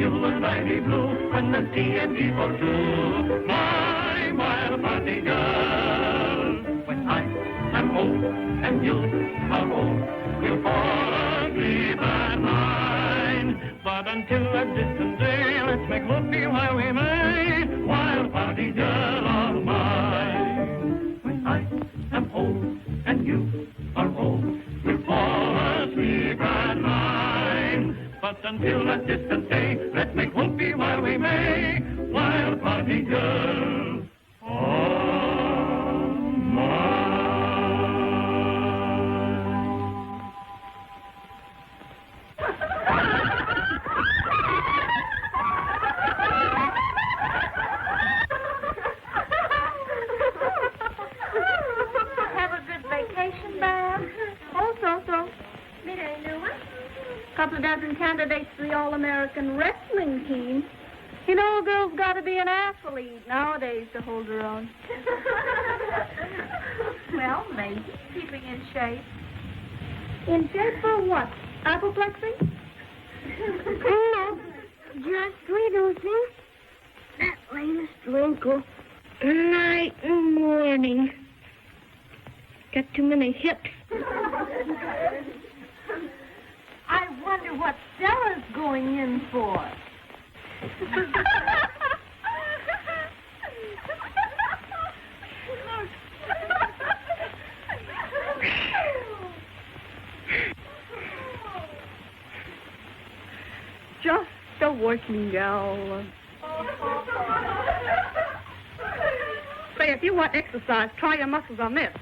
mule and navy blue, when the D&D for two, my wild party girl. When I am old and you are old, we'll fall asleep at nine. But until that distant day, let's make whoopee while we may, wild party girl of mine. When I am old and you are old, we'll fall asleep at nine. But until that distant day, let's make whoopee while we may, wild party girl of mine. Have a good vacation, Bob. Oh, so. Couple of dozen candidates for the All-American Wrestling team. You know, a girl's got to be an athlete nowadays to hold her own. Well, maybe. Keeping in shape. In shape for what? Apoplexy? No, just reducing that latest wrinkle night and morning. Got too many hips. I wonder what Stella's going in for. Just a working gal. Say, if you want exercise, try your muscles on this.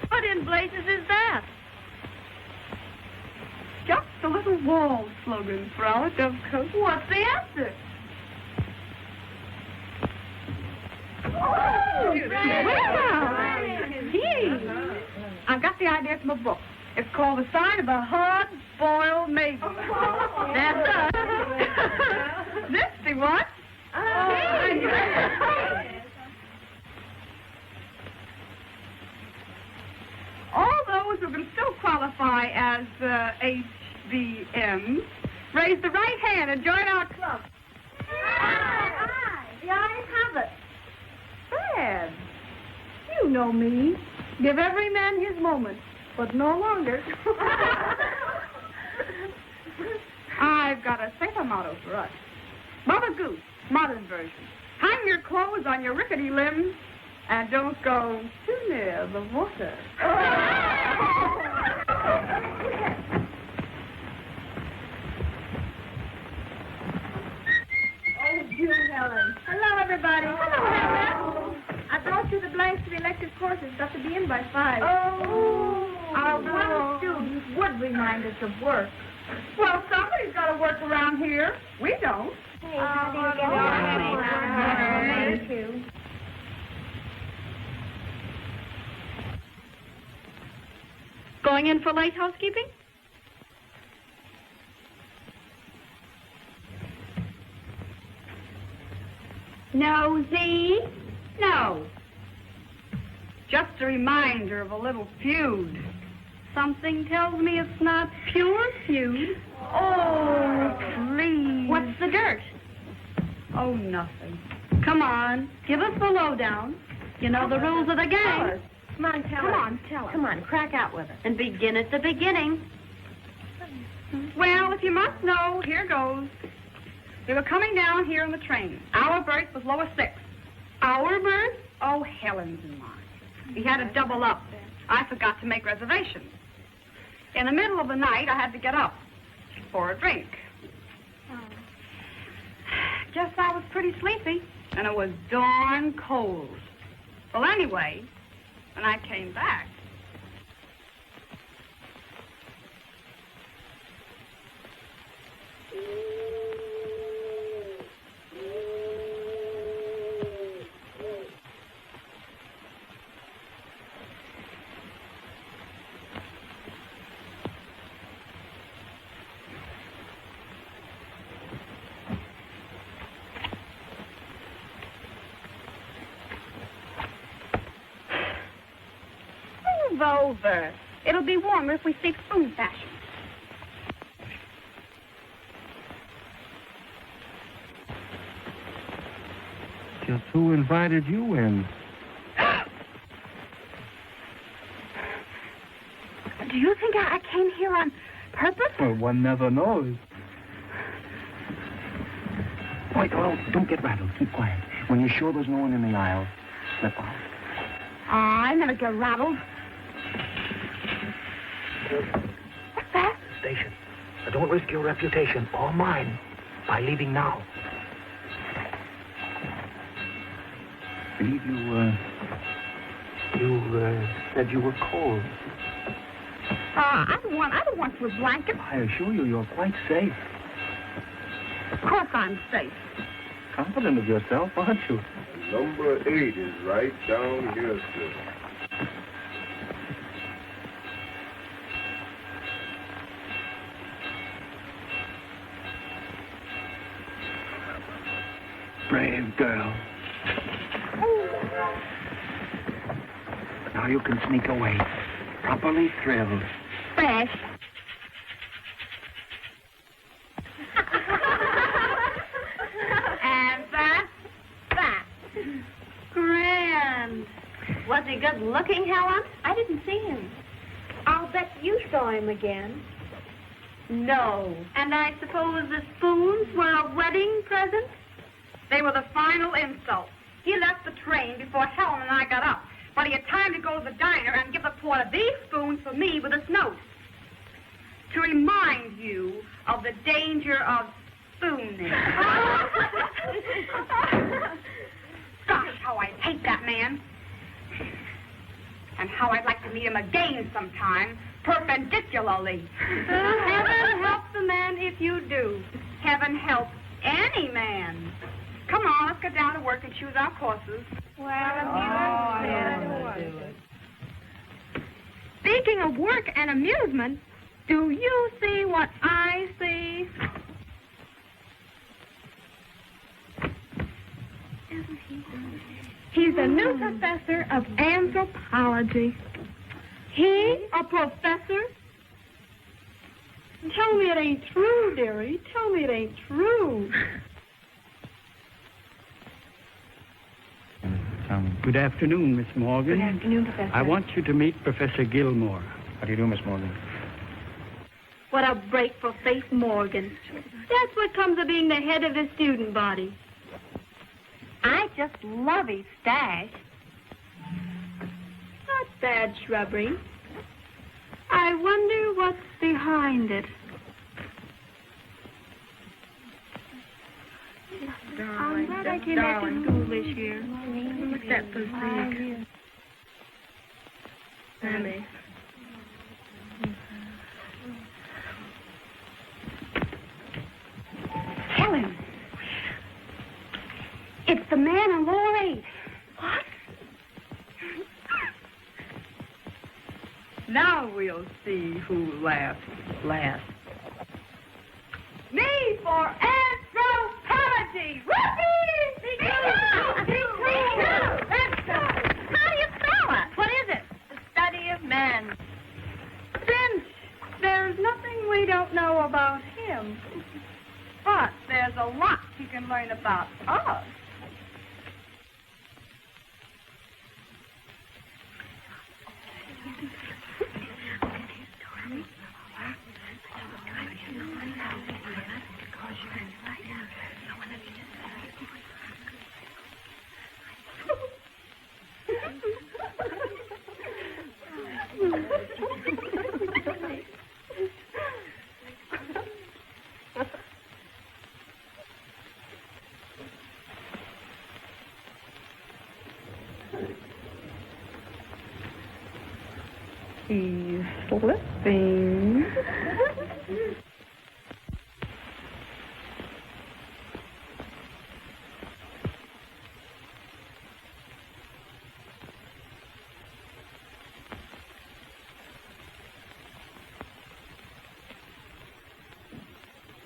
What in blazes is that? Just a little wall slogan for our dovecote. What's the answer? Well, gee, I've got the idea from a book. It's called The Sign of a Hard-Boiled Maiden. That's us. This, see what? All those who can still qualify as HBMs, raise the right hand and join our club. Aye. The ayes have it. Fred, you know me. Give every man his moment, but no longer. I've got a safer motto for us. Mother Goose, modern version. Hang your clothes on your rickety limbs and don't go too near the water. You, Helen. Hello, everybody. Hello, Helen. I brought you the blanks for the elective courses. Got to be in by 5. Oh. Our one student would remind us of work. Well, somebody's got to work around here. We don't. Hey, how do you get Thank you. Going in for late housekeeping? Nosy? No. Just a reminder of a little feud. Something tells me it's not pure feud. Oh, please. What's the dirt? Oh, nothing. Come on, give us the lowdown. You know the rules of the game. Come on, tell Come us. on, tell us. Come on, crack out with it. And begin at the beginning. Well, if you must know, here goes. We were coming down here in the train. Our berth was lowest 6. Our berth? Oh, Helen's and mine. We had to double up. I forgot to make reservations. In the middle of the night, I had to get up for a drink. Guess I was pretty sleepy, and it was darn cold. Well, anyway, when I came back, over. It'll be warmer if we stay spoon fashion. Just who invited you in? Do you think I came here on purpose? Well, one never knows. Wait, oh, don't get rattled. Keep quiet. When you're sure there's no one in the aisle, slip out. Oh, I never get rattled. What's that? Station. Now, don't risk your reputation or mine by leaving now. I believe you said you were cold. I don't want your blanket. I assure you, you're quite safe. Of course I'm safe. Confident of yourself, aren't you? Number 8 is right down here, sir. Brave girl. Now you can sneak away, properly thrilled. Fresh. And that. Grand. Was he good looking, Helen? I didn't see him. I'll bet you saw him again. No. And I suppose the spoons were a wedding present? They were the final insult. He left the train before Helen and I got up, but he had time to go to the diner and give the porter these spoons for me with his note. To remind you of the danger of spooning. Gosh, how I hate that man. And how I'd like to meet him again sometime, perpendicularly. Heaven help the man if you do. Heaven help any man. Come on, let's get down to work and choose our courses. Speaking of work and amusement, do you see what I see? He's a new professor of anthropology. He, a professor? Tell me it ain't true, dearie. Tell me it ain't true. Good afternoon, Miss Morgan. Good afternoon, Professor. I want you to meet Professor Gilmore. How do you do, Miss Morgan? What a break for Faith Morgan. That's what comes of being the head of the student body. I just love his stash. Not bad shrubbery. I wonder what's behind it. I'm glad I came back to school this year. Look at that physique. Sammy. Helen. It's the man in lower 8. What? Now we'll see who laughs last. Me for anthropology! Whoopee! How do you spell it? What is it? The study of men. Since there's nothing we don't know about him, but there's a lot he can learn about us. He's slipping.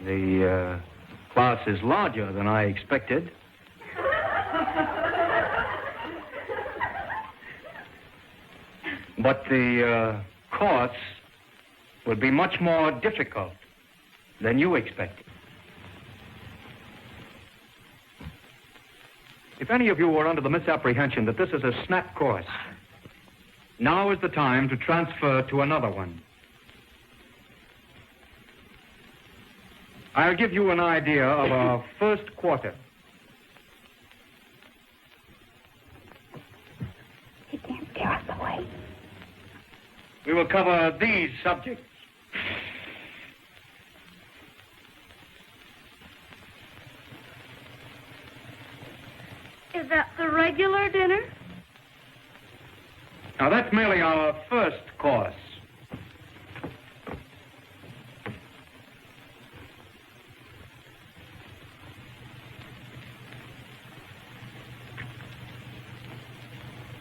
The class is larger than I expected. But the course would be much more difficult than you expected. If any of you were under the misapprehension that this is a snap course, now is the time to transfer to another one. I'll give you an idea of our first quarter. He can't scare us away. We will cover these subjects. Is that the regular dinner? Now, that's merely our first course.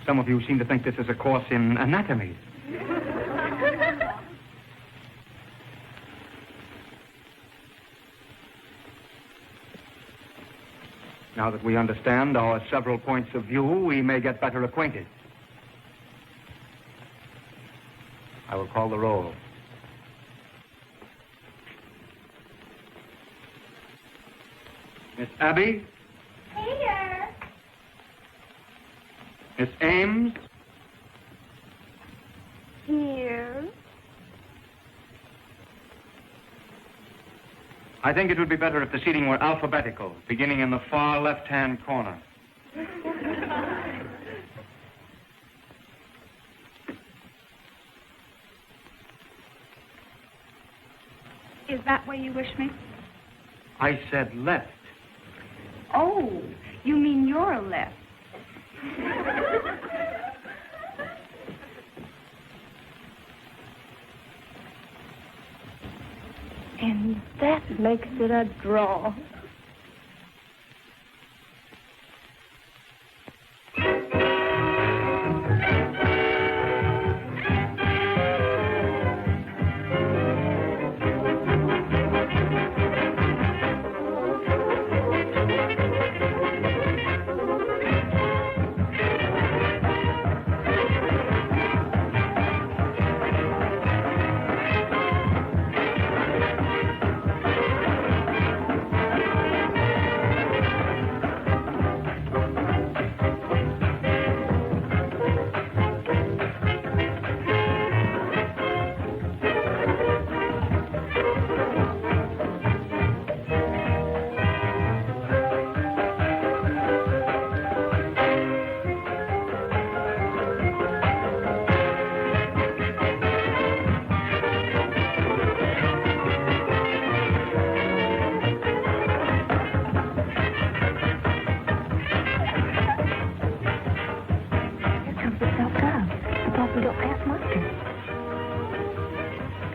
Some of you seem to think this is a course in anatomy. Now that we understand our several points of view, we may get better acquainted. I will call the roll. Miss Abby? Here. Miss Ames? Here. I think it would be better if the seating were alphabetical, beginning in the far left-hand corner. Is that where you wish me? I said left. Oh, you mean your left. And that makes it a draw.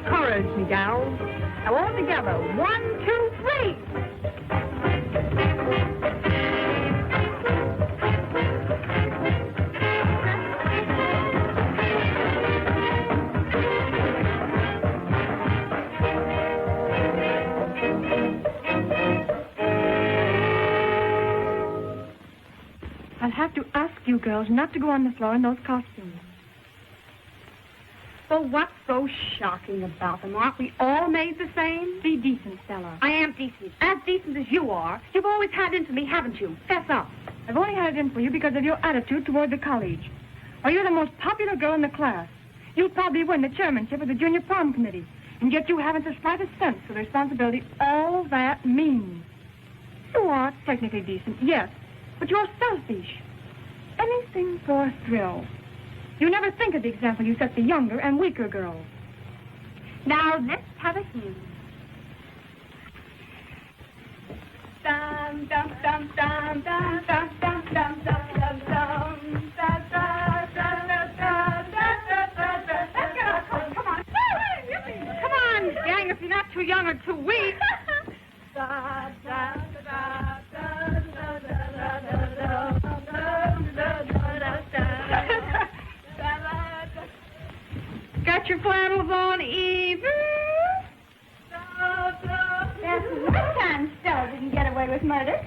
Courage, me gals. Now all together. 1, 2, 3. I'll have to ask you girls not to go on the floor in those costumes. Well, what's so shocking about them? Aren't we all made the same? Be decent, Stella. I am decent. As decent as you are. You've always had it in for me, haven't you? Fess up. I've only had it in for you because of your attitude toward the college. Well, you're the most popular girl in the class. You'll probably win the chairmanship of the junior prom committee. And yet you haven't the slightest sense of the responsibility all that means. You are technically decent, yes, but you're selfish. Anything for a thrill. You never think of the example you set the younger and weaker girls. Now, let's have a hymn. Dum, dum, dum, dum, dum, dum, dum, dum, dum, dum, dum, da, da, da, da, da, da, da, da. Let's get our coat. Come on. Come on, gang, if you're not too young or too weak. Da, da, da, da, da, da, da, da, got your flannels on, Eve? That's one time Stella didn't get away with murder.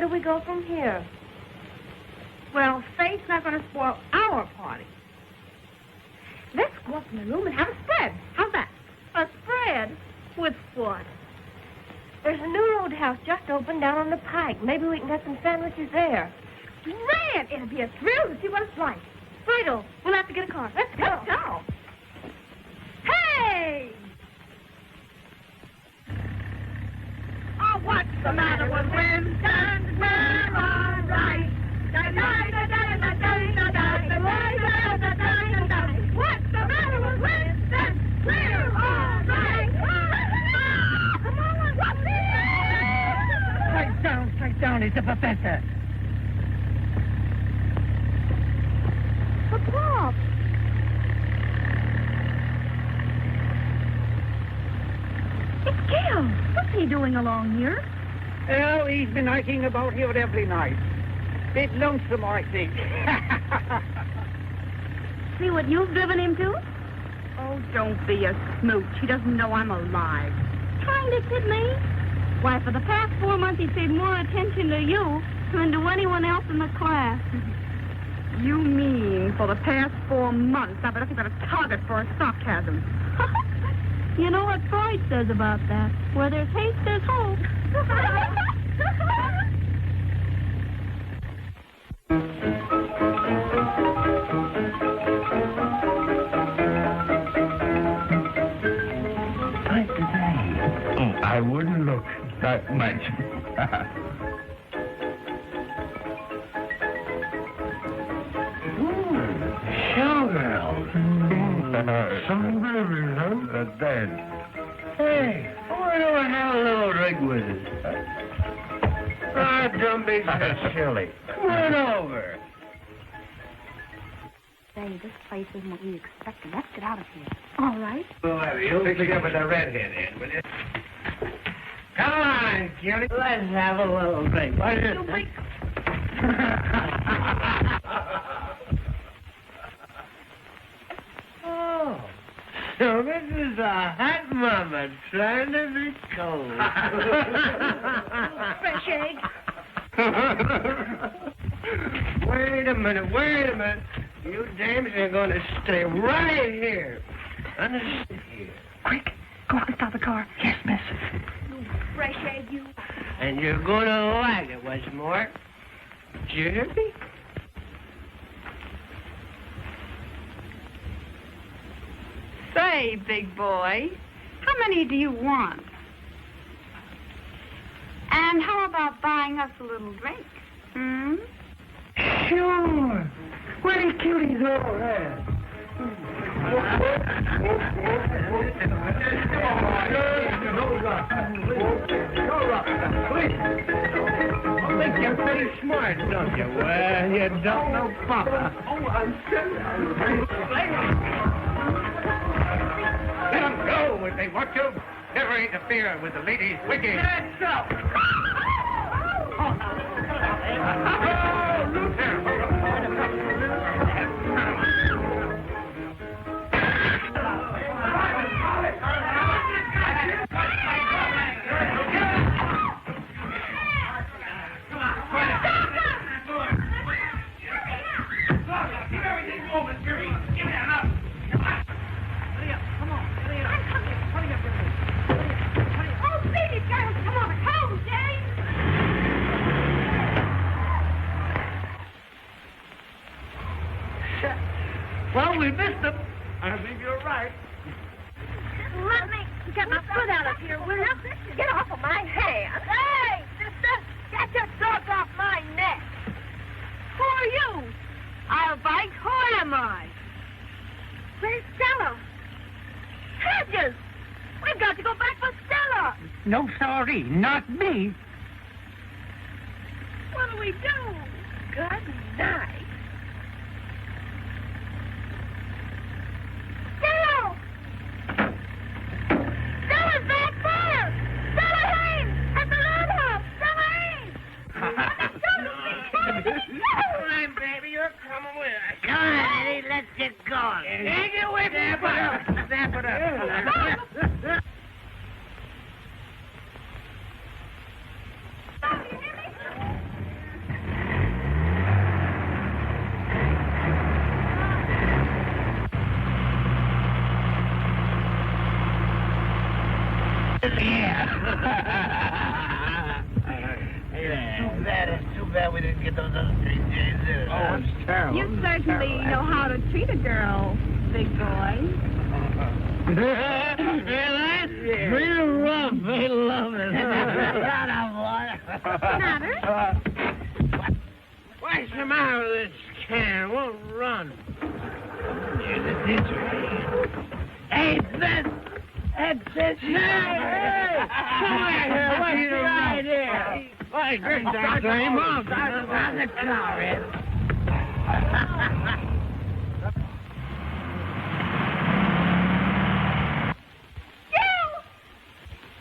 do we go from here? Well, Faith's not going to spoil our party. Let's go up in the room and have a spread. How's that? A spread? With what? There's a new roadhouse just opened down on the pike. Maybe we can get some sandwiches there. Grand! It'll be a thrill to see what it's like. Righto, we'll have to get a car. Let's go. Let's go. Hey! Oh, what's the matter with Winston? We're all right. What's the matter with Winston? We're all right. Come on, Straight down, he's the professor. But Pop! It's Gil. What's he doing along here? Oh, he's been hiking about here every night. Bit lonesome, I think. See what you've driven him to? Oh, don't be a smooch. He doesn't know I'm alive. Trying to kid me? Why, for the past 4 months, he's paid more attention to you than to anyone else in the class. You mean for the past 4 months? I bet I've got a target for a sarcasm. You know what Freud says about that? Where there's hate, there's hope. I wouldn't look that much. Showgirls. Some babies, huh? They're dead. Hey, why don't I have a little drink with us? Ah, don't be so silly. Come on over. Say, this place isn't what we expected. Let's get out of here. All right. Well, you'll pick up with the redhead in, will you? Come on, cutie. Let's have a little drink. What is it? Oh, so this is a hot mama trying to be cold. Fresh egg. Wait a minute. You dames are going to stay right here. Understand here. Quick, go up and stop the car. Yes, miss. Fresh egg, you. And you're going to like it, what's more. Did you hear me? Say, big boy, how many do you want? And how about buying us a little drink? Hmm? Sure. Where are cuties all there? I think you're pretty smart, don't you? Well, you don't know Papa. Oh, I'm serious. Let them go if they want to. Never interfere with the ladies' wicked. That's up. Oh, Luther. Well, we missed them. I think you're right. Let me get my foot out of here, will you? Get off of my hand. Hey, sister, get your dog off my neck. Who are you? I'll bite. Who am I? Where's Stella? Hedges! We've got to go back for Stella. No, sorry, not me. What do we do? Good night. Stella! Stella's back there! Stella Ames! At the roadhouse! Stella Ames! Come on, baby, you're coming with us. Come on, Eddie, let's get going. Take it away from Snap it up. It's too bad we didn't get those other 3 J's in. Oh, it's terrible. You certainly know how to treat a girl, big boy. They love it. Shut up, boy. What's the matter? What's the matter with this can? It won't run. Here's the teacher. Hey, Ben! Hey, Ben! Hey! Come here! What's your idea? Why, good time off. On the car, Ed.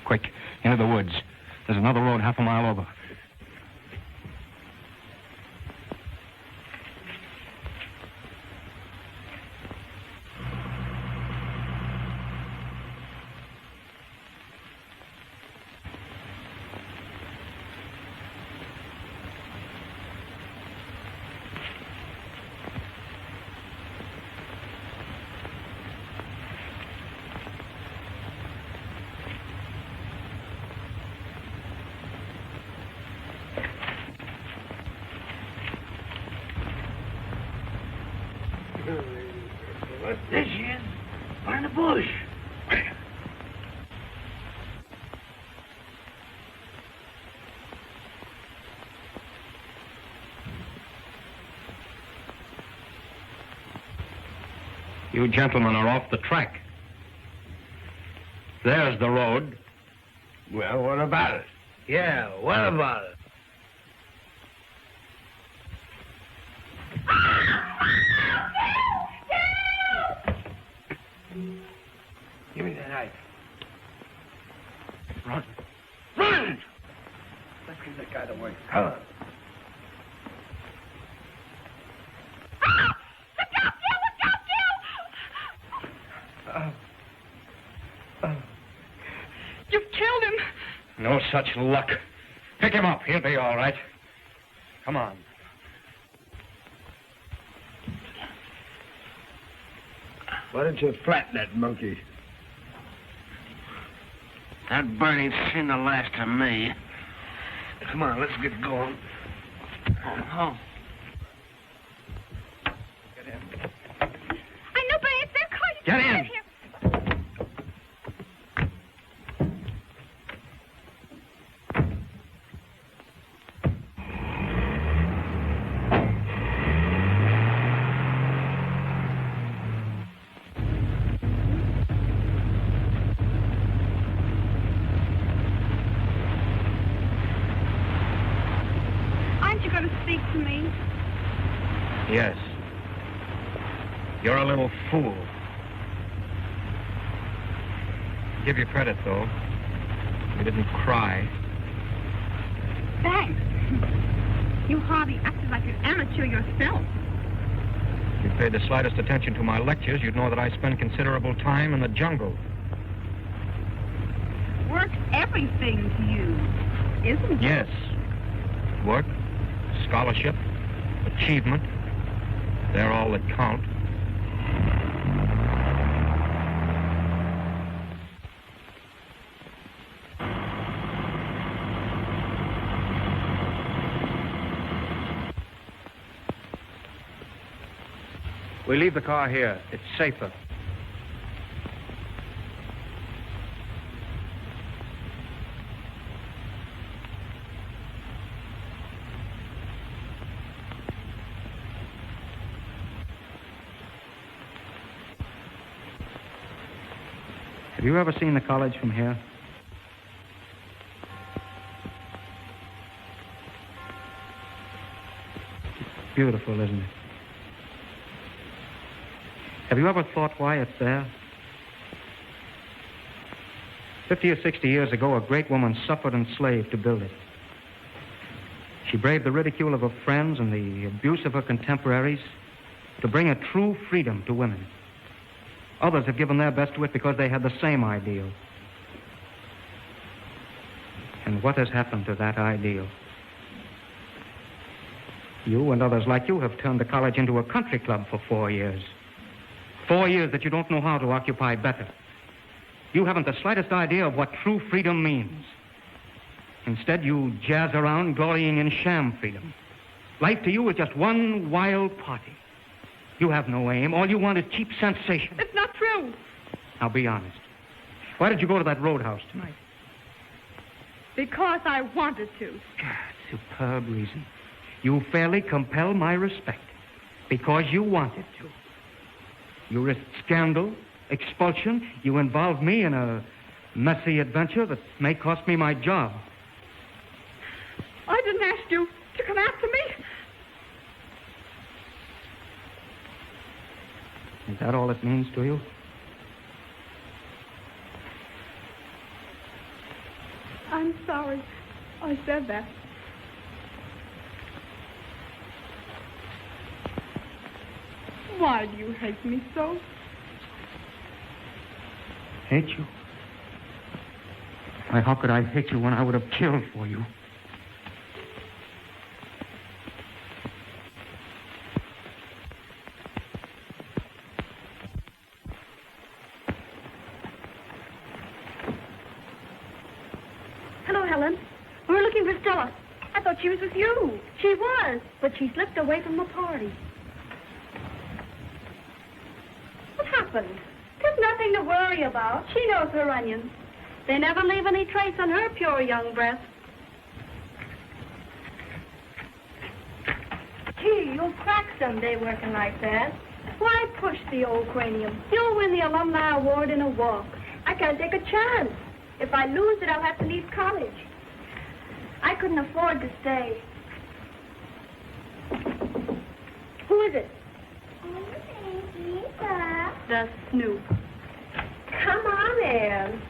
Quick, into the woods. There's another road half a mile over. What this is? Find a bush. You gentlemen are off the track. There's the road. Well, what about it? Yeah, what about it? Give me the knife. Run. Run! Let's give that guy the word. Come on. You've killed him. No such luck. Pick him up. He'll be all right. Come on. Why don't you flatten that monkey? That bird ain't seen the last of me. Come on, let's get going. Oh. Get in. I know, but it's their car. Get in. Here. To me. Yes. You're a little fool. Give you credit, though. You didn't cry. Thanks. You hardly acted like an amateur yourself. If you paid the slightest attention to my lectures, you'd know that I spend considerable time in the jungle. Work's everything to you, isn't it? Yes. Work, scholarship, achievement, they're all that count. We leave the car here. It's safer. Have you ever seen the college from here? It's beautiful, isn't it? Have you ever thought why it's there? 50 or 60 years ago, a great woman suffered and slaved to build it. She braved the ridicule of her friends and the abuse of her contemporaries to bring a true freedom to women. Others have given their best to it because they had the same ideal. And what has happened to that ideal? You and others like you have turned the college into a country club for 4 years. 4 years that you don't know how to occupy better. You haven't the slightest idea of what true freedom means. Instead, you jazz around glorying in sham freedom. Life to you is just one wild party. You have no aim. All you want is cheap sensation. It's not true. Now, be honest. Why did you go to that roadhouse tonight? Because I wanted to. Superb reason. You fairly compel my respect. Because you wanted to. You risked scandal, expulsion. You involved me in a messy adventure that may cost me my job. I didn't ask you to come after me. Is that all it means to you? I'm sorry I said that. Why do you hate me so? Hate you? Why, how could I hate you when I would have killed for you? Hello, Helen. We're looking for Stella. I thought she was with you. She was, but she slipped away from the party. What happened? There's nothing to worry about. She knows her onions. They never leave any trace on her pure young breast. Gee, you'll crack someday working like that. Why push the old cranium? You'll win the alumni award in a walk. I can't take a chance. If I lose it, I'll have to leave college. I couldn't afford to stay. Who is it? The Snoop. Come on in.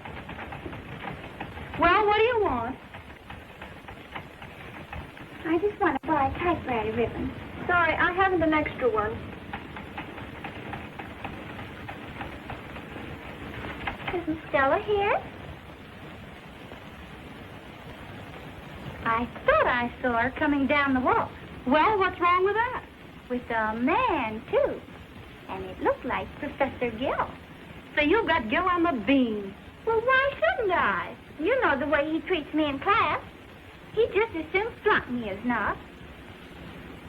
Well, what do you want? I just want to buy a typewriter ribbon. Sorry, I haven't an extra one. Isn't Stella here? I thought I saw her coming down the walk. Well, what's wrong with that? With a man, too. And it looked like Professor Gill. So you've got Gil on the bean. Well, why shouldn't I? You know the way he treats me in class. He'd just as soon flunk me as not.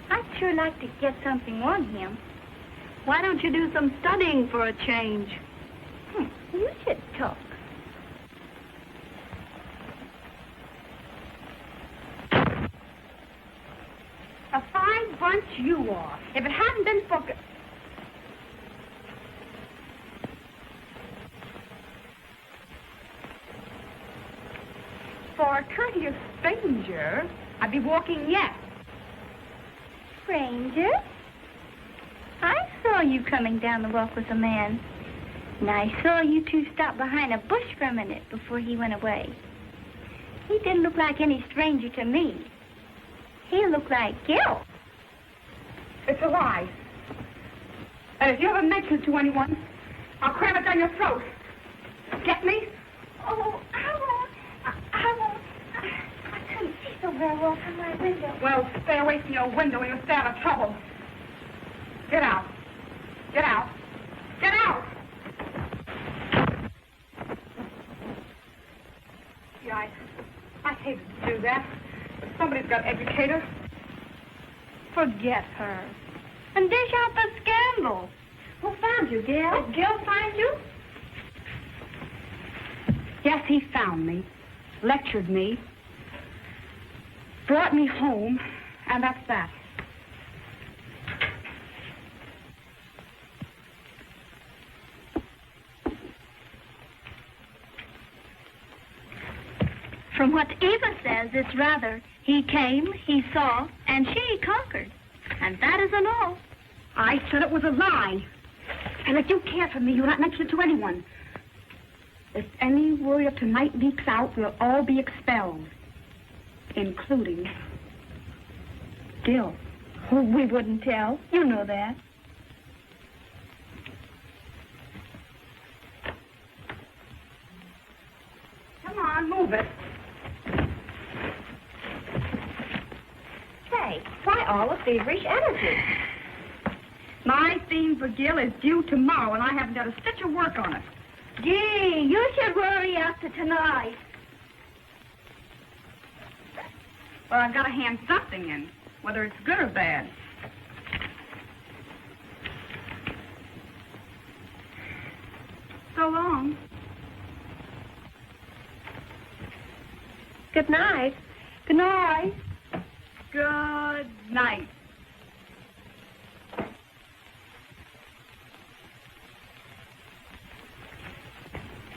I'd sure like to get something on him. Why don't you do some studying for a change? You should talk. A fine bunch you are. If it hadn't been for... For a courteous stranger, I'd be walking yet. Stranger? I saw you coming down the walk with a man. And I saw you two stop behind a bush for a minute before he went away. He didn't look like any stranger to me. He looked like Gil. It's a lie. And if you ever mention it to anyone, I'll cram it down your throat. Get me? Oh, I won't. I won't. I couldn't see so very well from my window. Well, stay away from your window and you'll stay out of trouble. Get out. Get out. Get out! Yeah, I hated to do that. But somebody's got to educate her. Forget her. And dish out the scandal. Who found you, Gil? Did Gil find you? Yes, he found me. Lectured me. Brought me home. And that's that. From what Eva says, it's rather he came, he saw, and she conquered. And that isn't all. I said it was a lie. And if you care for me, you'll not mention it to anyone. If any word of tonight leaks out, we'll all be expelled. Including Gil. Oh, we wouldn't tell. You know that. Come on, move it. Say, why all the feverish energy? My theme for Gil is due tomorrow, and I haven't got a stitch of work on it. Gee, you should worry after tonight. Well, I've got to hand something in, whether it's good or bad. So long. Good night. Good night. Good night.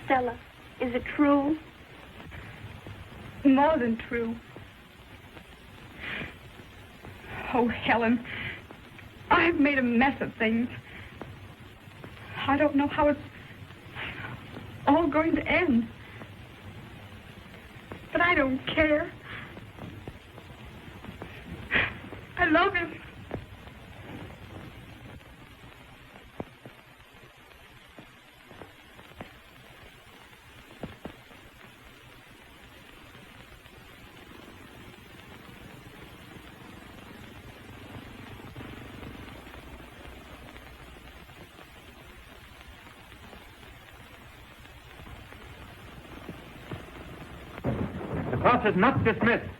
Stella, is it true? More than true. Oh, Helen, I've made a mess of things. I don't know how it's all going to end. But I don't care. I love him. The class is not dismissed.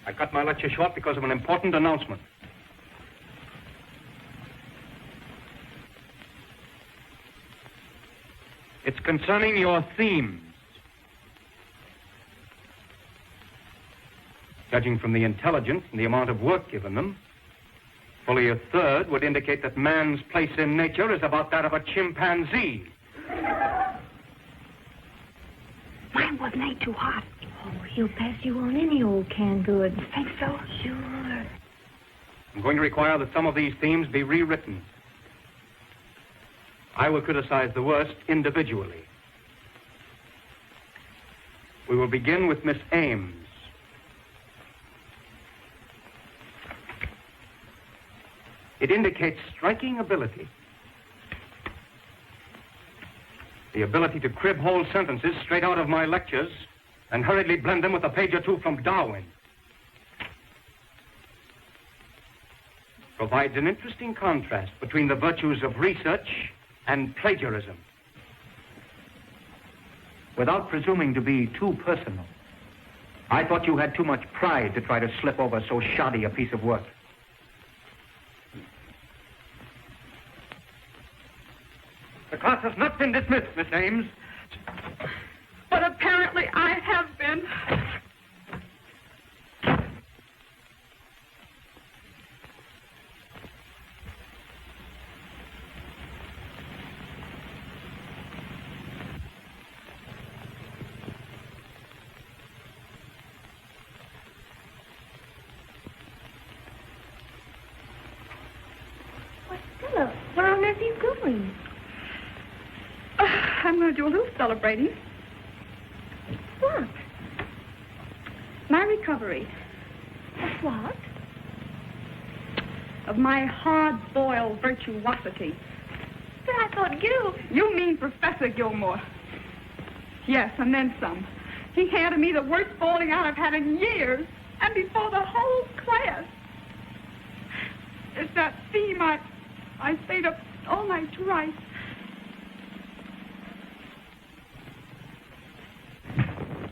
I cut my lecture short because of an important announcement. It's concerning your themes. Judging from the intelligence and the amount of work given them, fully a third would indicate that man's place in nature is about that of a chimpanzee. Mine wasn't any too hot. Oh, he'll pass you on any old canned goods. Think so? Sure. I'm going to require that some of these themes be rewritten. I will criticize the worst individually. We will begin with Miss Ames. It indicates striking ability. The ability to crib whole sentences straight out of my lectures and hurriedly blend them with a page or two from Darwin. Provides an interesting contrast between the virtues of research and plagiarism. Without presuming to be too personal, I thought you had too much pride to try to slip over so shoddy a piece of work. The class has not been dismissed, Miss Ames. But apparently I have been. Why, Stella, where on earth are you going? I'm going to do a little celebrating. What? My recovery. Of what? Of my hard-boiled virtuosity. But I thought you... You mean Professor Gilmore. Yes, and then some. He handed me the worst falling out I've had in years, and before the whole class. It's that theme I stayed up all night to write.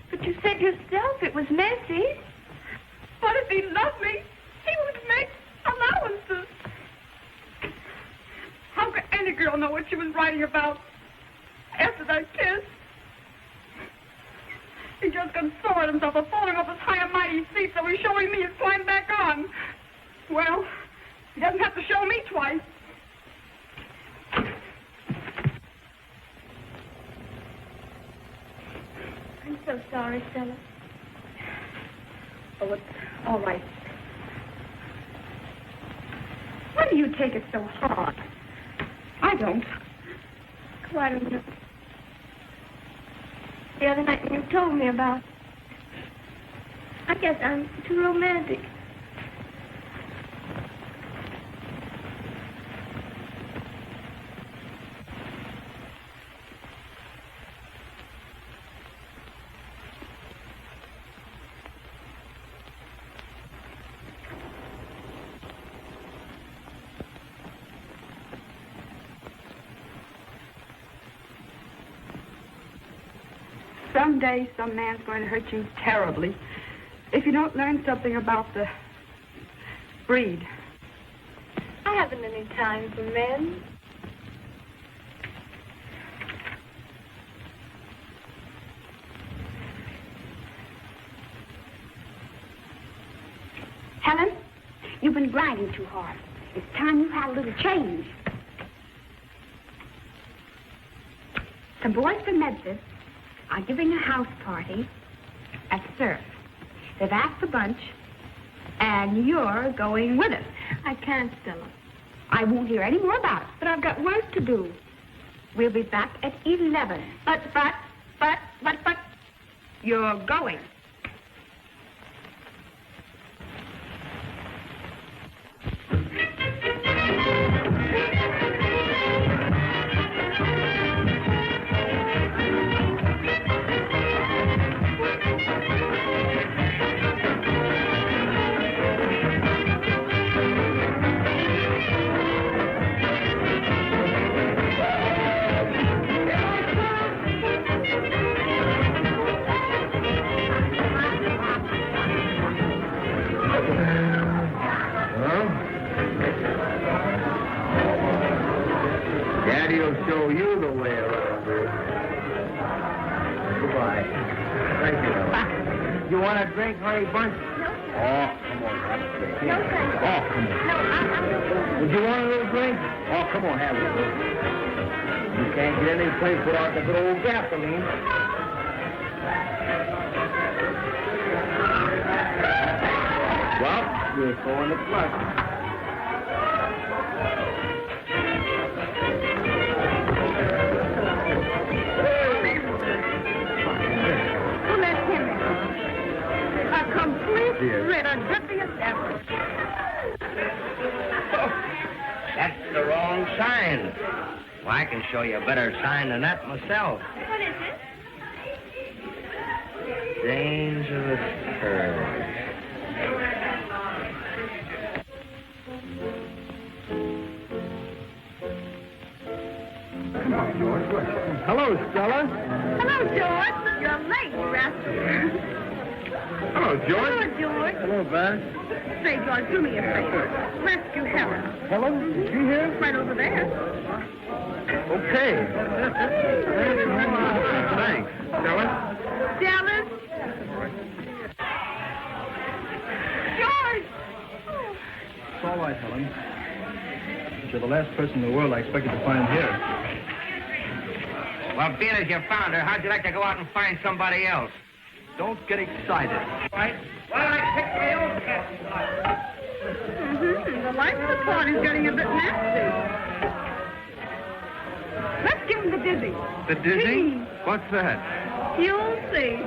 But you said yourself it was messy. But if he loved me, he would make allowances. How could any girl know what she was writing about after that kiss? He just got sore at himself for falling off his high and mighty seat, so he's showing me his climb back on. Well, he doesn't have to show me twice. I'm so sorry, Stella. Oh, it's all right. Why do you take it so hard? I don't. Oh, I don't know. The other night when you told me about... I guess I'm too romantic. Someday, some man's going to hurt you terribly if you don't learn something about the breed. I haven't any time for men. Helen, you've been grinding too hard. It's time you had a little change. Some boys from Memphis are giving a house party at Surf. They've asked a bunch, and you're going with us. I can't, Stella. I won't hear any more about it. But I've got work to do. We'll be back at 11. But, you're going. Daddy'll show you the way around here. Goodbye. Thank you. You want a drink, honey bunch? No. Oh, come on, have a drink. No, thank you. Oh, come on. No, Would you want a little drink? Oh, come on, have it. You can't get any place without the good old gasoline. Well, we're going to plus. Who let him in? A complete rid of dubious effort. That's the wrong sign. Well, I can show you a better sign than that myself. What is it? Dangerous curve. Come on, George. Hello, Stella. Hello, George. You're late, rascal. Hello, George. Hello, George. Hello, Beth. Say, George, do me a favor. Rescue Helen. Helen, is she here? Right over there. Okay. Thanks. Stella? Dallas? George! It's all right, Helen. But you're the last person in the world I expected to find here. Well, being as you found her, how'd you like to go out and find somebody else? Don't get excited. Right. Well, I picked my own cat. The life of the party's getting a bit nasty. Let's give him the dizzy. The dizzy? Gee. What's that? You'll see.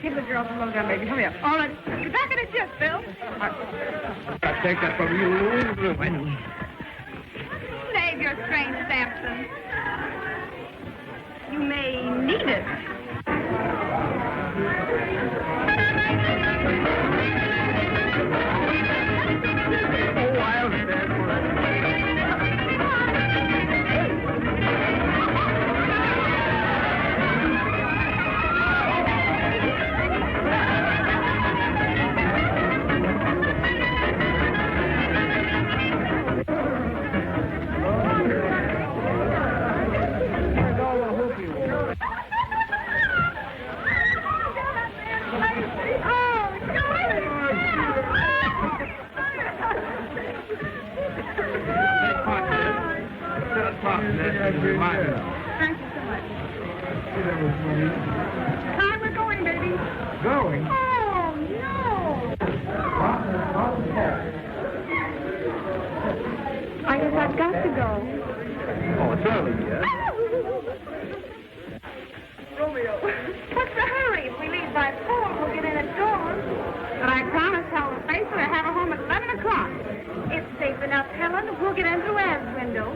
Give the girl some lowdown, baby. Hurry up. All right. Get back in the shift, Bill. I'll take that from you. Save your strength, Sampson. You may need it. Oh, I'll stand for it. Thank you so much. Time we're going, baby. Going? Oh, no. I guess I've got to go. Oh, it's early yet. Romeo. What's the hurry? If we leave by 4, we'll get in at dawn. But I promised Helen Facer to have her home at 11 o'clock. It's safe enough, Helen. We'll get in through Anne's window.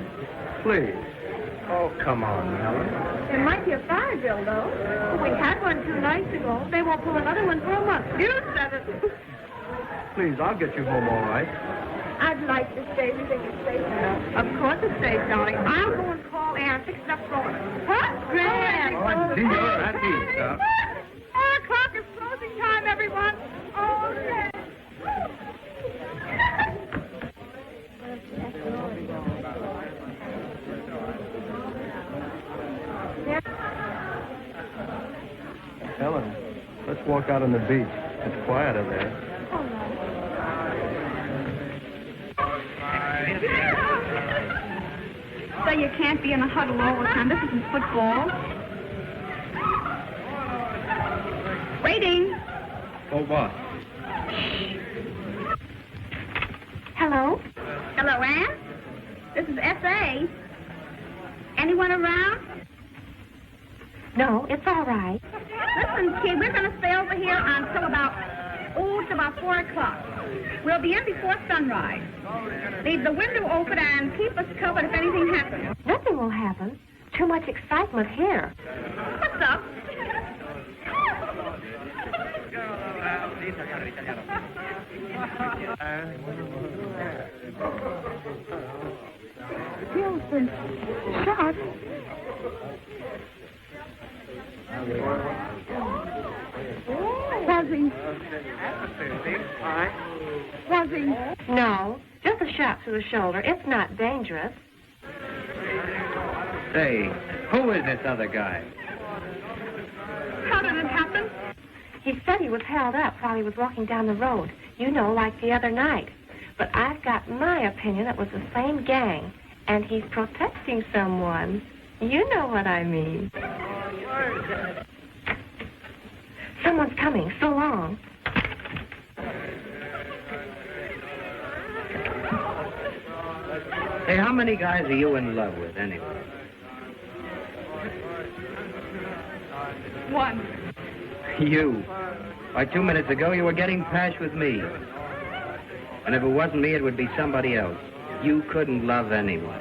Please. Oh, come on, Helen. It might be a fire drill, though. We had one 2 nights ago. They won't pull another one for a month. You said it. Please, I'll get you home all right. I'd like to stay. We think it's safe enough. Of course it's safe, darling. I'll go and call call Ann. Fix it up for her. Huh? Grand. Oh, senor, that's it, sir. 4 o'clock is closing time, everyone. Okay. Helen, let's walk out on the beach. It's quieter there. So you can't be in a huddle all the time. This isn't football. Waiting. Oh, what? Hello? Hello, Ann? This is S.A. Anyone around? No, it's all right. Listen, kid, we're going to stay over here until about 4 o'clock. We'll be in before sunrise. Leave the window open and keep us covered if anything happens. Nothing will happen. Too much excitement here. What's up? Wilson, shot. Was he? No, just a shot through the shoulder. It's not dangerous. Say, who is this other guy? How did it happen? He said he was held up while he was walking down the road. You know, like the other night. But I've got my opinion it was the same gang. And he's protecting someone. You know what I mean. Someone's coming. So long. Hey, how many guys are you in love with, anyway? One. You. Why, 2 minutes ago, you were getting pash with me. And if it wasn't me, it would be somebody else. You couldn't love anyone.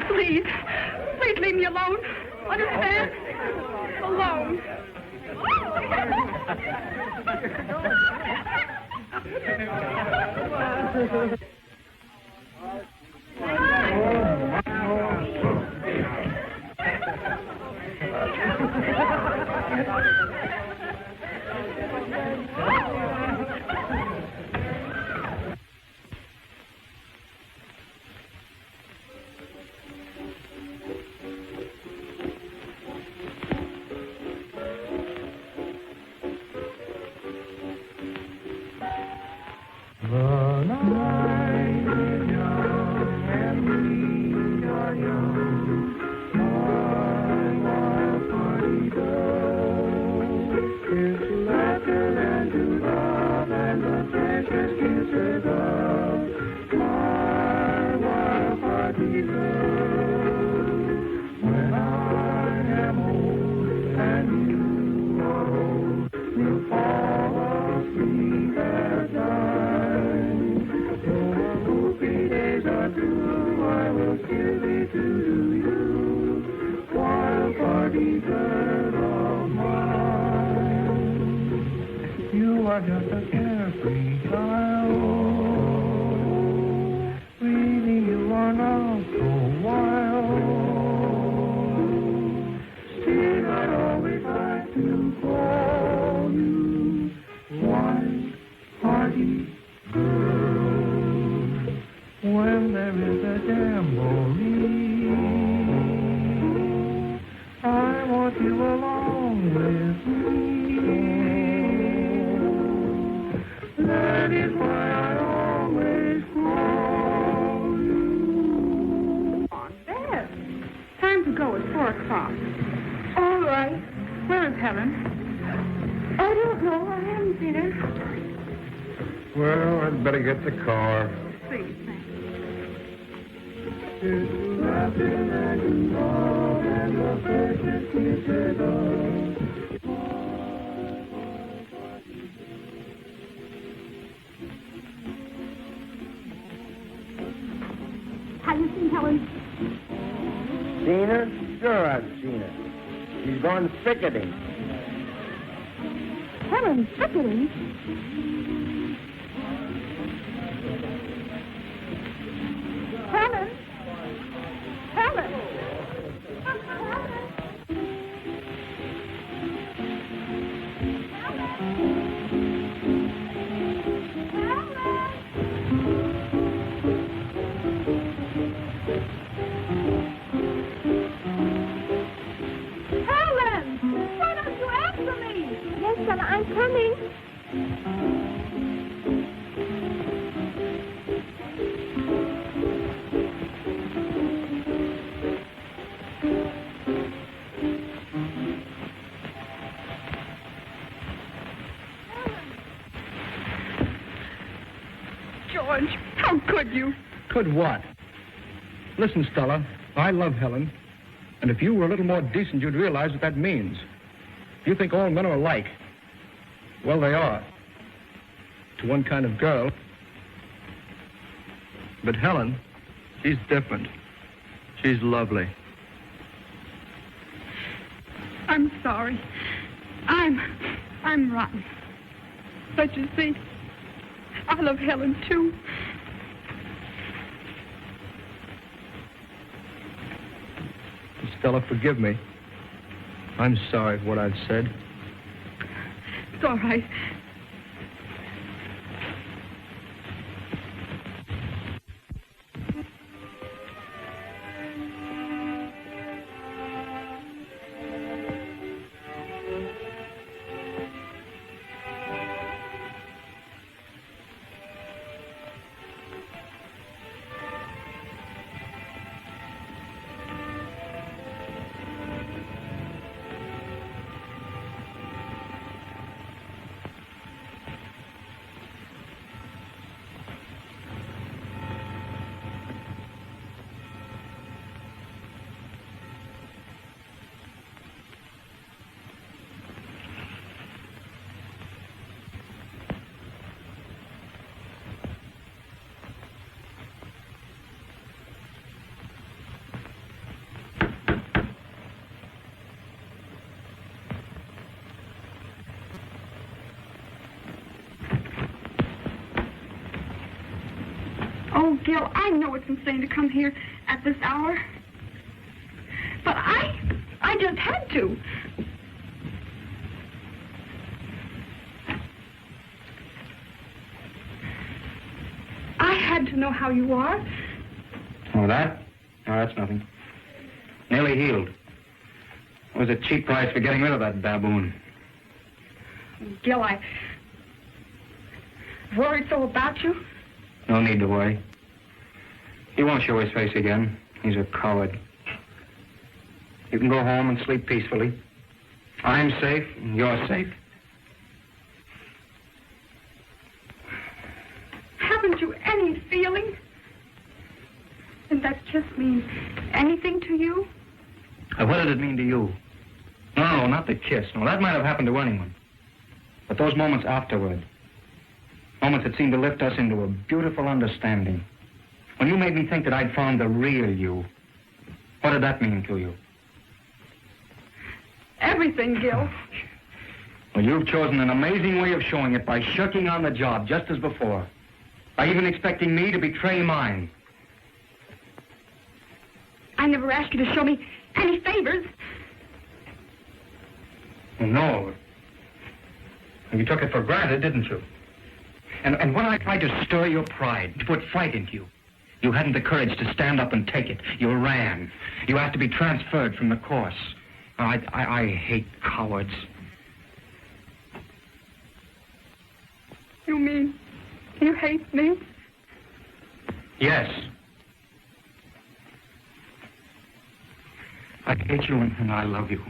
Please. Please leave me alone. Understand? Alone. You are just a carefree child. Really, you are not so wild. Still, I always like to call you one hearty girl. When there is a jamboree, I want you along with me. That is why I always call you. There. Time to go. It's 4 o'clock. All right. Where is Helen? I don't know. I haven't seen her. Well, I'd better get the car. Please, thanks. Have you seen Helen? Seen her? Sure I've seen her. She's gone picketing. Helen, Helen. Helen. Helen. I'm coming. George, how could you? Could what? Listen, Stella, I love Helen. And if you were a little more decent, you'd realize what that means. You think all men are alike. Well, they are. To one kind of girl. But Helen, she's different. She's lovely. I'm sorry. I'm rotten. But you see, I love Helen, too. Stella, forgive me. I'm sorry for what I've said. It's all right. Oh, Gil, I know it's insane to come here at this hour. But I just had to. I had to know how you are. Oh, that? Oh, that's nothing. Nearly healed. It was a cheap price for getting rid of that baboon. Gil, I worried so about you. No need to worry. He won't show his face again. He's a coward. You can go home and sleep peacefully. I'm safe, and you're safe. Haven't you any feeling? Did that kiss mean anything to you? What did it mean to you? No, not the kiss. No, that might have happened to anyone. But those moments afterward, moments that seemed to lift us into a beautiful understanding. When you made me think that I'd found the real you, what did that mean to you? Everything, Gil. Well, you've chosen an amazing way of showing it by shirking on the job just as before. By even expecting me to betray mine. I never asked you to show me any favors. No. You took it for granted, didn't you? And when I tried to stir your pride, to put fight into you, you hadn't the courage to stand up and take it. You ran. You asked to be transferred from the course. I hate cowards. You mean you hate me? Yes. I hate you and I love you.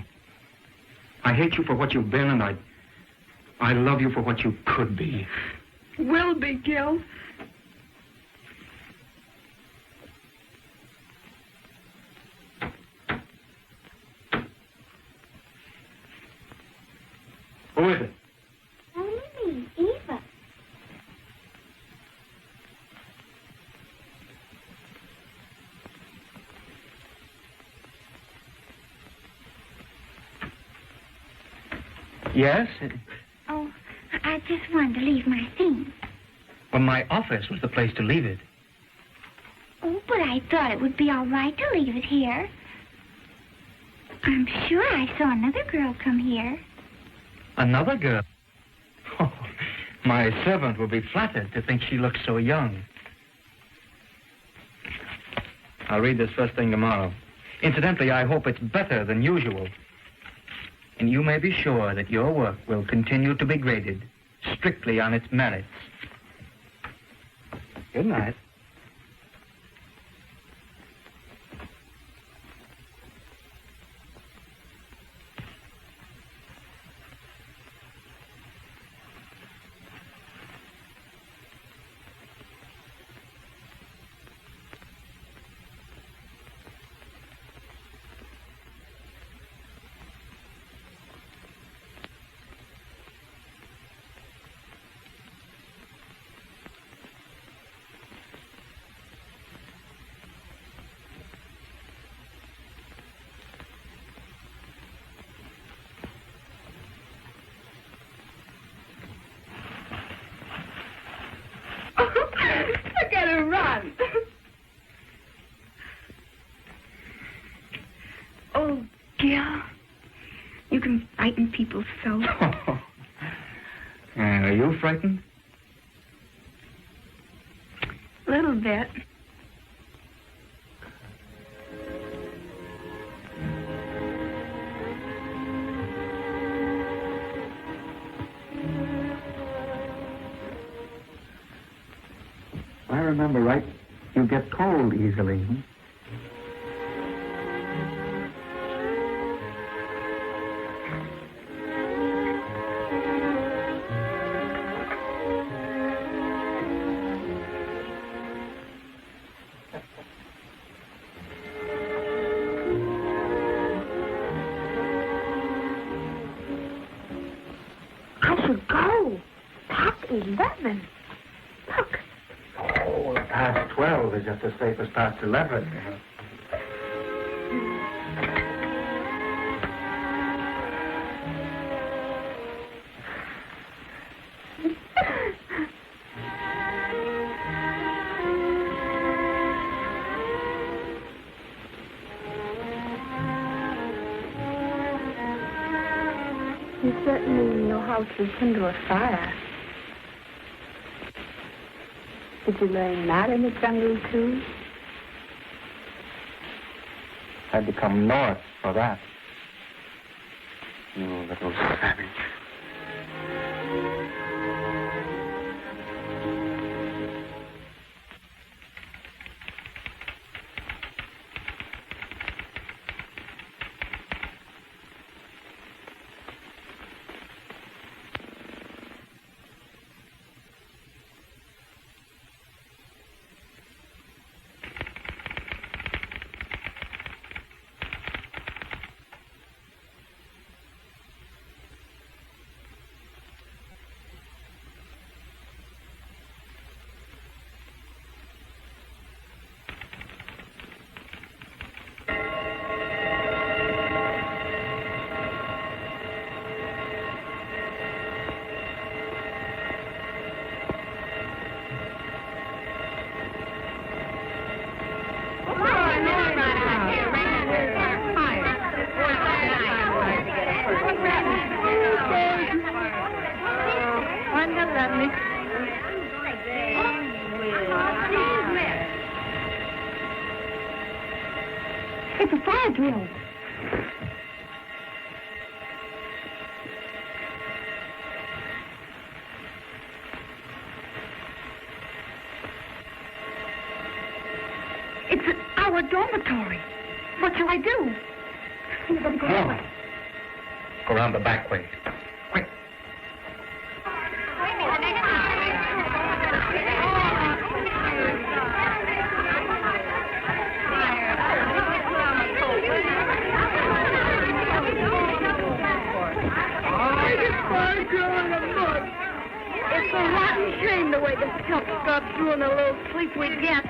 I hate you for what you've been and I love you for what you could be. Will be, Gil. Who is it? Only me, Eva. Yes? Oh, I just wanted to leave my things. Well, my office was the place to leave it. Oh, but I thought it would be all right to leave it here. I'm sure I saw another girl come here. Another girl? Oh, my servant will be flattered to think she looks so young. I'll read this first thing tomorrow. Incidentally, I hope it's better than usual. And you may be sure that your work will continue to be graded strictly on its merits. Good night. Look at her run. Oh, Gil, you can frighten people so. Are you frightened? A little bit. If I remember right, you get cold easily. I should go. Past 11. Look. Oh, past 12 is just as safe as past 11. You certainly know how to kindle a fire. Did you learn that in the jungle, too? Had to come north for that. You little savage. It's a fire drill. It's our dormitory. What shall I do? You better go that way. Go around the back way. Quick. It's a rotten shame the way the skunk got through in a little sleep we get.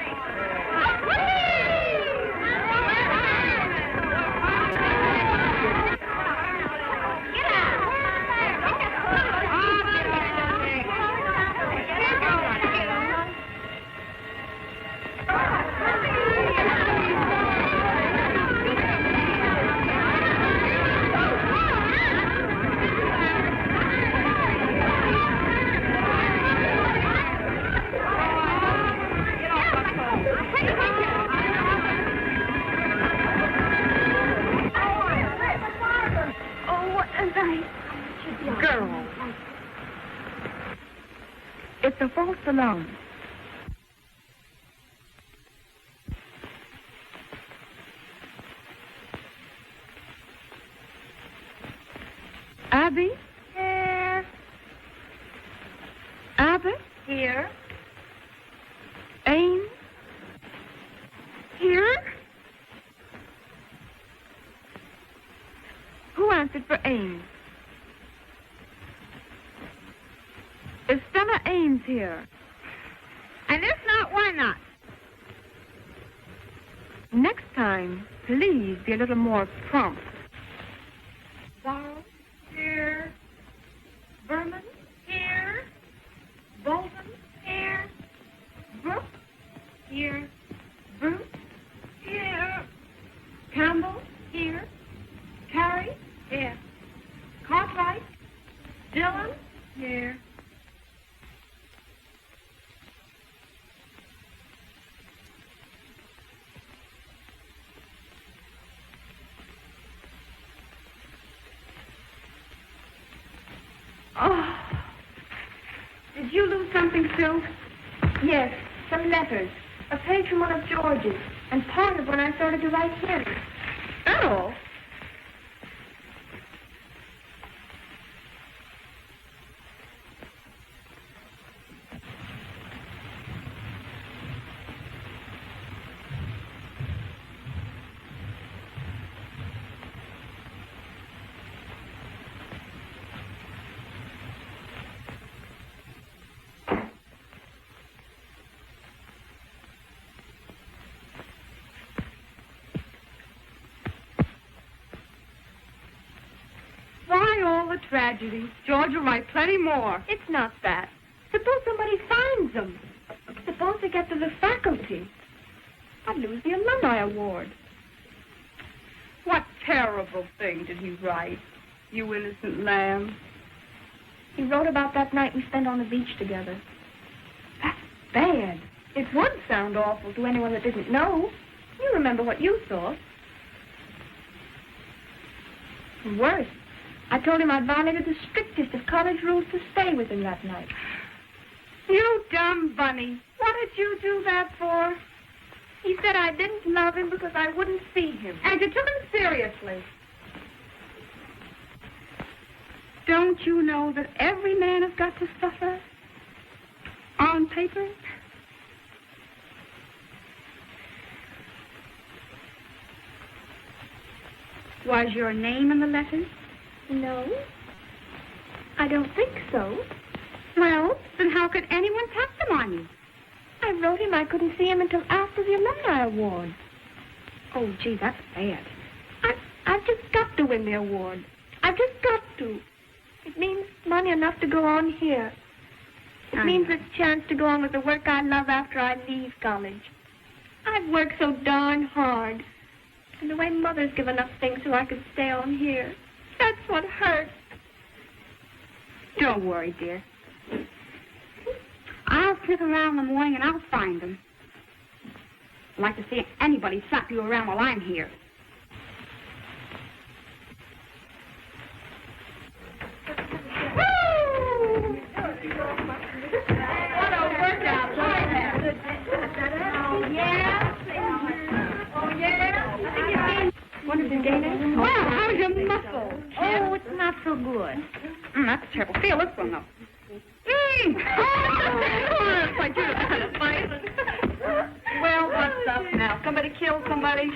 Girl. It's a false alarm. Abby? Here. Abbott? Here. Ames? Here. Who answered for Ames? Is Stella Ames here? And if not, why not? Next time, please be a little more prompt. Borrow. Here. Berman. Here. Bolton. Here. Brooke. Here. Bruce. Here. Campbell. Here. Carey. Here. Cartwright. Dillon. Here. Oh. Did you lose something, Sue? Yes, some letters. A page from one of George's, and part of when I started to write him. Oh. Tragedy. George will write plenty more. It's not that. Suppose somebody finds them. Suppose they get to the faculty. I'd lose the alumni award. What terrible thing did he write, you innocent lamb? He wrote about that night we spent on the beach together. That's bad. It would sound awful to anyone that didn't know. You remember what you saw. And worse, I told him I'd violated the strictest of college rules to stay with him that night. You dumb bunny. What did you do that for? He said I didn't love him because I wouldn't see him. And you took him seriously. Don't you know that every man has got to suffer? On paper? Was your name in the letters? No. I don't think so. Well, then how could anyone test them on you? I wrote him I couldn't see him until after the alumni award. Oh, gee, that's bad. I've just got to win the award. I've just got to. It means money enough to go on here. It means a chance to go on with the work I love after I leave college. I've worked so darn hard. And the way Mother's given up things so I could stay on here. That's what hurts. Don't worry, dear. I'll sit around in the morning and I'll find them. I'd like to see anybody slap you around while I'm here. What a workout. Oh, yeah? Oh, yeah? What did you gain it? Well, how's your muscle? Oh, it's not so good. That's a terrible. Feel this one, though. Oh, it's like you're kind of fighting. Well, what's up now? Somebody killed somebody?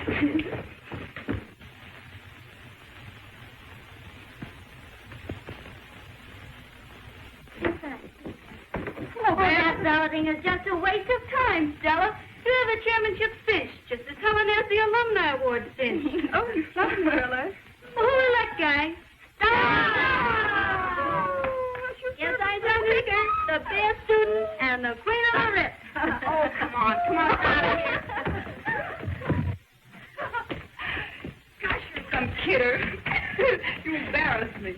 Oh, that balloting is just a waste of time, Stella. You have the chairmanship cinched, just as Helen has the alumni award cinched. Oh, you fluffed her, Who'll elect, guy? Yes, I do, Figure. The best student and the queen of the rip. Oh, come on, out of here. Gosh, you're some kidder. You embarrass me.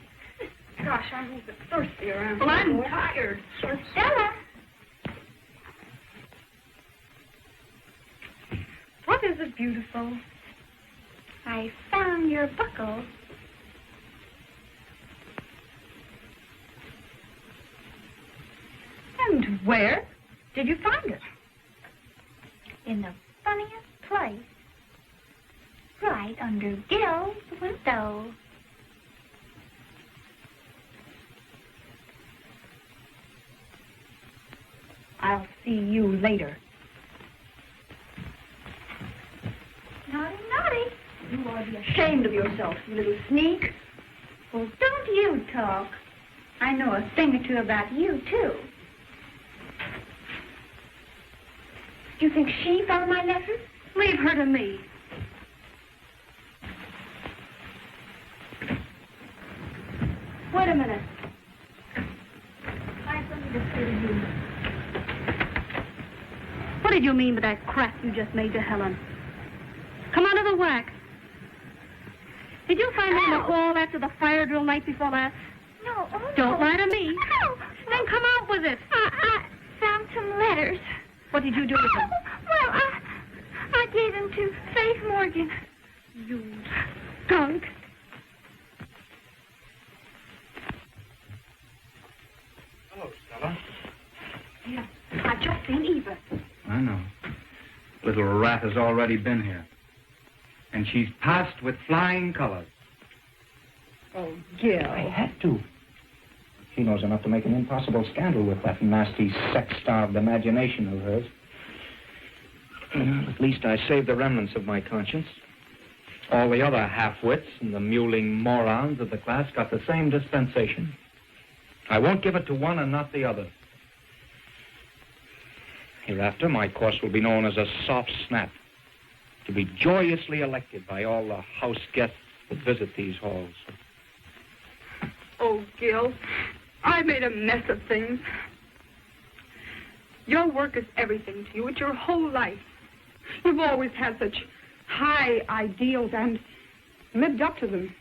Gosh, I'm a little bit thirsty around. Well, I'm tired. Stella. What is it, beautiful? I found your buckle. Where did you find it? In the funniest place. Right under Gil's window. I'll see you later. Naughty, naughty. You ought to be ashamed of yourself, you little sneak. Well, don't you talk. I know a thing or two about you, too. Do you think she found my letter? Leave her to me. Wait a minute. I have something to say to you. What did you mean by that crack you just made to Helen? Come out of the wax. Did you find it in the wall after the fire drill night before last? No. Oh, Don't no. lie to me. No. Then come out with it. I found some letters. What did you do with them? Well, I gave them to Faith Morgan. You skunk. Hello, Stella. Yeah, I've just seen Eva. I know. Little rat has already been here. And she's passed with flying colors. Oh, Gil. I had to. She knows enough to make an impossible scandal with that nasty, sex-starved imagination of hers. Well, at least I saved the remnants of my conscience. All the other half-wits and the mewling morons of the class got the same dispensation. I won't give it to one and not the other. Hereafter, my course will be known as a soft snap, to be joyously elected by all the house guests that visit these halls. Oh, Gil, I made a mess of things. Your work is everything to you. It's your whole life. You've always had such high ideals and lived up to them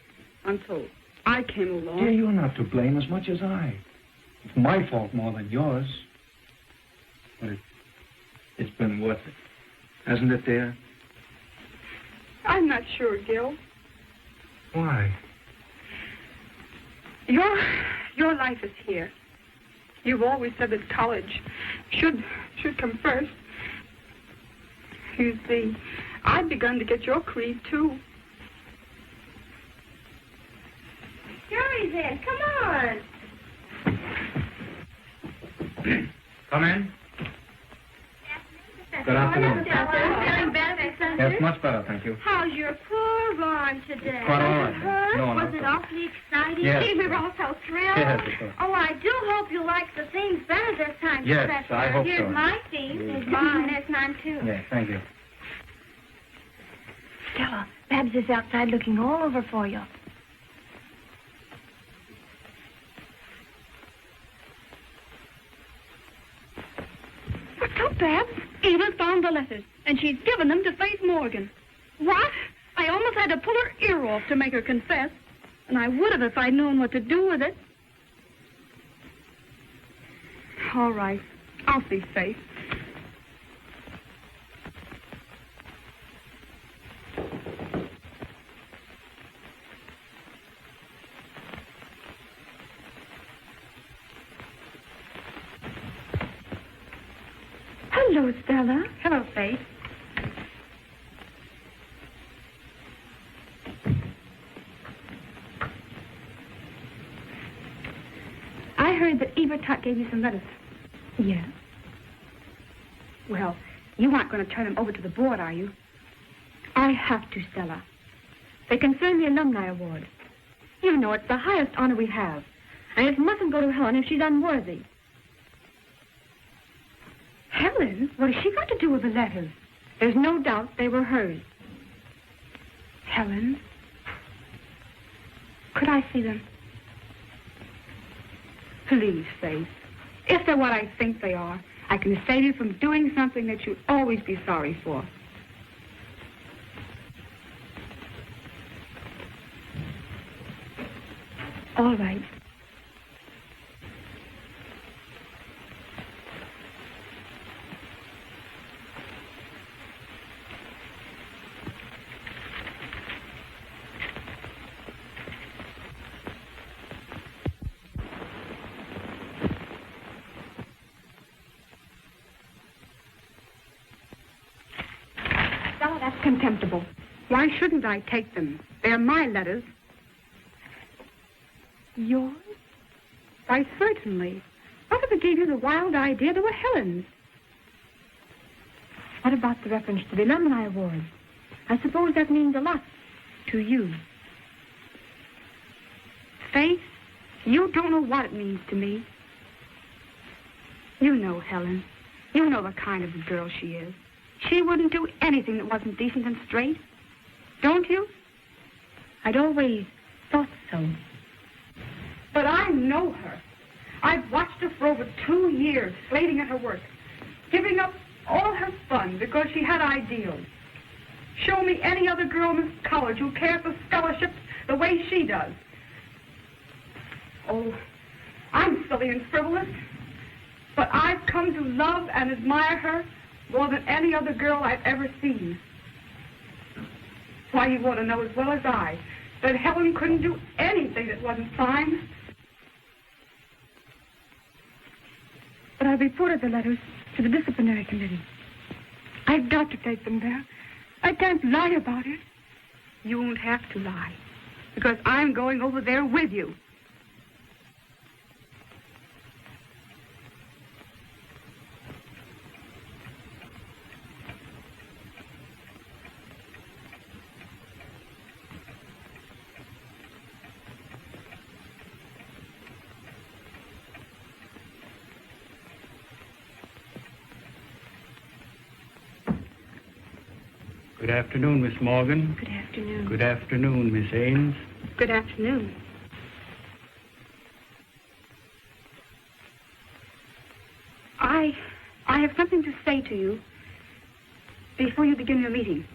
until I came along. Dear, you're not to blame as much as I. It's my fault more than yours. But it's been worth it. Hasn't it, dear? I'm not sure, Gil. Why? Your life is here. You've always said that college should come first. You see, I've begun to get your creed, too. Hurry then, come on. Come in. Good afternoon. Feeling better, Senator? Yes, much better, thank you. How's your poor arm today? Quite all right. Hurt? No, Was not it so. awfully exciting? Yes. We were all so thrilled. Yes, of course. Oh, I do hope you like the things better this time, Yes, Professor. I hope Here's so. my theme. There's mine. There's mine, too. Yes, thank you. Stella, Babs is outside looking all over for you. What's up, Babs? Eva's found the letters, and she's given them to Faith Morgan. What? I almost had to pull her ear off to make her confess. And I would have if I'd known what to do with it. All right. I'll see Faith. Hello, Stella. Hello, Faith. I heard that Eva Tuck gave you some letters. Yes. Well, you aren't going to turn them over to the board, are you? I have to, Stella. They concern the Alumni Award. You know it's the highest honor we have. And it mustn't go to Helen if she's unworthy. Helen? What has she got to do with the letters? There's no doubt they were hers. Helen? Could I see them? Please, Faith. If they're what I think they are, I can save you from doing something that you'd always be sorry for. All right. That's contemptible. Why shouldn't I take them? They're my letters. Yours? Why, certainly. What if it gave you the wild idea they were Helen's? What about the reference to the Alumni Award? I suppose that means a lot to you. Faith, you don't know what it means to me. You know Helen. You know the kind of a girl she is. She wouldn't do anything that wasn't decent and straight. Don't you? I'd always thought so. But I know her. I've watched her for over 2 years, slaving at her work, giving up all her fun because she had ideals. Show me any other girl in this college who cares for scholarships the way she does. Oh, I'm silly and frivolous, but I've come to love and admire her more than any other girl I've ever seen. Why, you ought to know as well as I that Helen couldn't do anything that wasn't fine. But I reported the letters to the disciplinary committee. I've got to take them there. I can't lie about it. You won't have to lie, because I'm going over there with you. Good afternoon, Miss Morgan. Good afternoon. Good afternoon, Miss Ames. Good afternoon. I have something to say to you before you begin your meeting.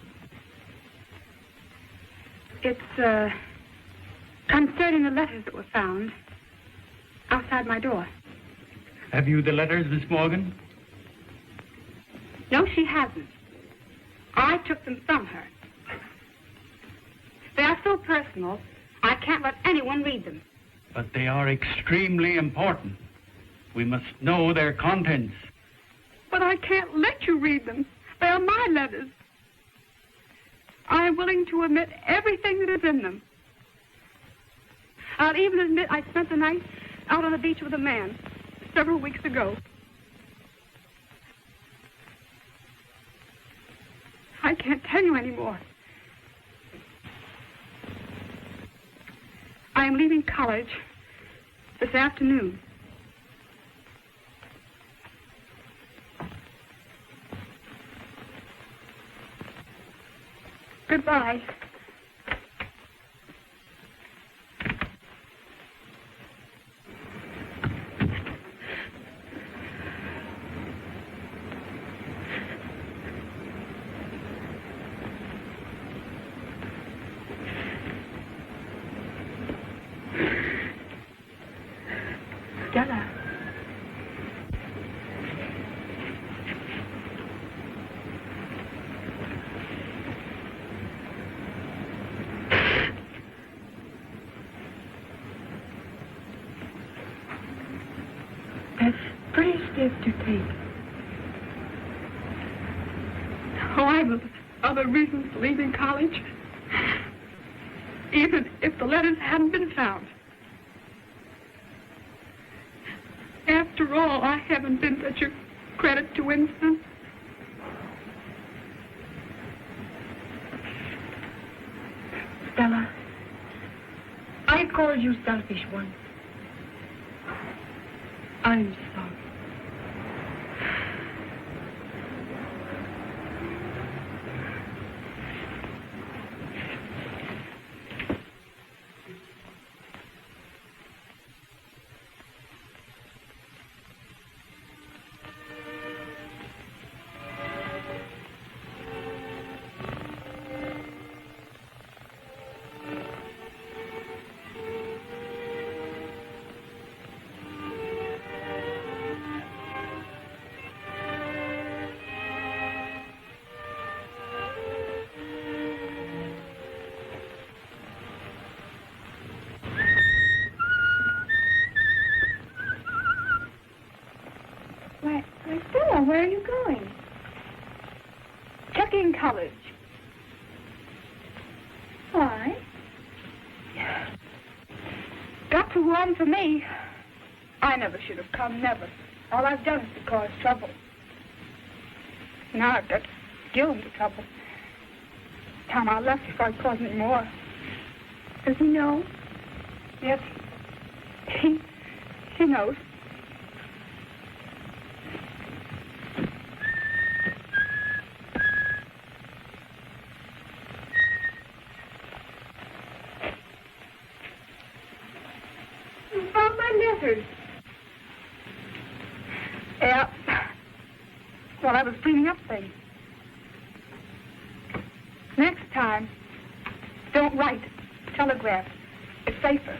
It's concerning the letters that were found outside my door. Have you the letters, Miss Morgan? No, she hasn't. I took them from her. They are so personal, I can't let anyone read them. But they are extremely important. We must know their contents. But I can't let you read them. They are my letters. I am willing to admit everything that is in them. I'll even admit I spent the night out on the beach with a man several weeks ago. I can't tell you anymore. I am leaving college this afternoon. Goodbye. Stella. That's pretty stiff to take. Oh, I've other reasons for leaving college. Even if the letters hadn't been found. After all, I haven't been such a credit to Winston. Stella, I called you selfish once. I'm sorry. Why, Stella, where are you going? Checking college. got too warm for me. I never should have come, never. All I've done is to cause trouble. Now I've got to get into trouble. Time I left before I caused any more. Does he know? Yes. He knows. You found my letters. Yeah. Well, I was cleaning up things. Next time, don't write. Telegraph. It's safer.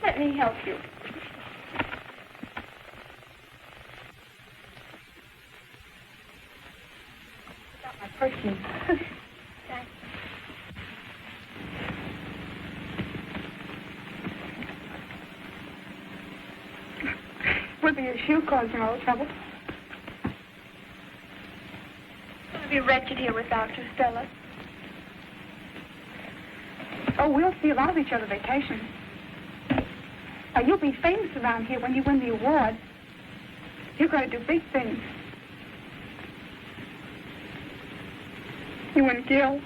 Let me help you. Got my perfume. Thanks. Would be your shoe causing all the trouble. It's going to be wretched here without you, Stella. Oh, we'll see a lot of each other vacation. Now, you'll be famous around here when you win the award. You're going to do big things. You and Gil.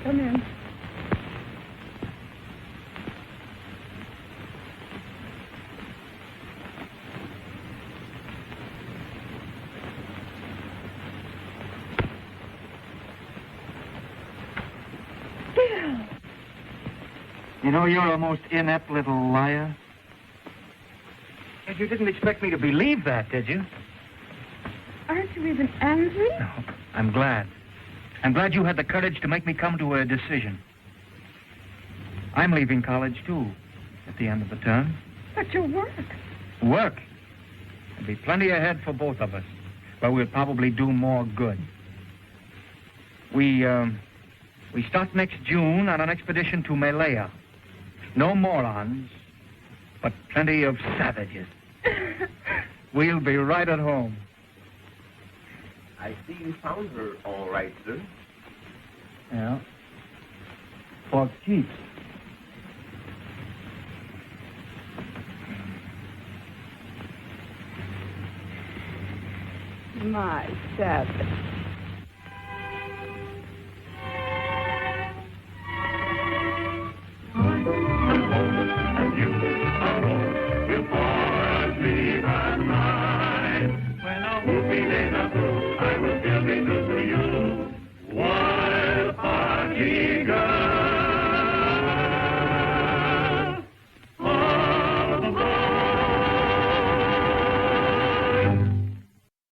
Come in. You know, you're a most inept little liar. And you didn't expect me to believe that, did you? Aren't you even angry? No, I'm glad. I'm glad you had the courage to make me come to a decision. I'm leaving college, too, at the end of the term. But your work. Work? There'll be plenty ahead for both of us, but we'll probably do more good. We start next June on an expedition to Malaya. No morons, but plenty of savages. We'll be right at home. I see you found her all right, sir. Yeah. For keeps. My savage. And you are old, you pour sleep at night. When a whooping is a through, I will still be true to you. Wild party girl.